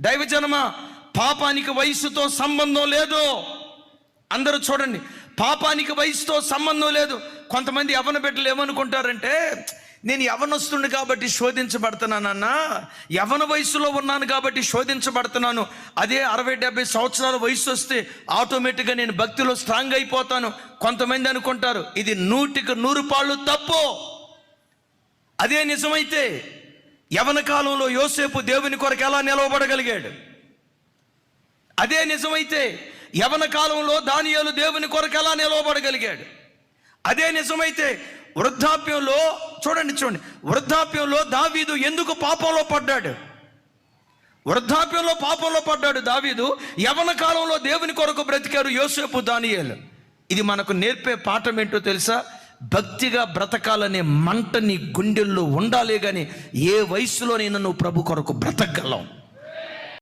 దైవజనమా, పాపానికి వయసుతో సంబంధం లేదు. అందరూ చూడండి, పాపానికి వయసుతో సంబంధం లేదు. కొంతమంది యవ్వన బిడ్డలు ఏమనుకుంటారంటే, నేను యవ్వనస్తుడిని కాబట్టి శోధించబడుతున్నానన్నా, యవ్వన వయసులో ఉన్నాను కాబట్టి శోధించబడుతున్నాను, అదే 60-70 సంవత్సరాల వయసు వస్తే ఆటోమేటిక్గా నేను భక్తిలో స్ట్రాంగ్ అయిపోతాను. కొంతమంది అనుకుంటారు. ఇది 100కి 100 పాళ్ళు తప్పు. అదే నిజమైతే యవ్వన కాలంలో యోసేపు దేవుని కొరకు ఎలా నిలవబడగలిగాడు? అదే నిజమైతే యవ్వన కాలంలో దానియేలు దేవుని కొరకు ఎలా నిలవబడగలిగాడు? అదే నిజమైతే వృద్ధాప్యంలో చూడండి, వృద్ధాప్యంలో దావీదు ఎందుకు పాపంలో పడ్డాడు? వృద్ధాప్యంలో పాపంలో పడ్డాడు దావీదు. యవ్వన కాలంలో దేవుని కొరకు బ్రతికారు యోసేపు, దానియేలు. ఇది మనకు నేర్పే పాఠం ఏంటో తెలుసా? భక్తిగా బ్రతకాలనే మంట నీ గుండెల్లో ఉండాలి, కానీ ఏ వయసులోనైనా నువ్వు ప్రభు కొరకు బ్రతకగలవు.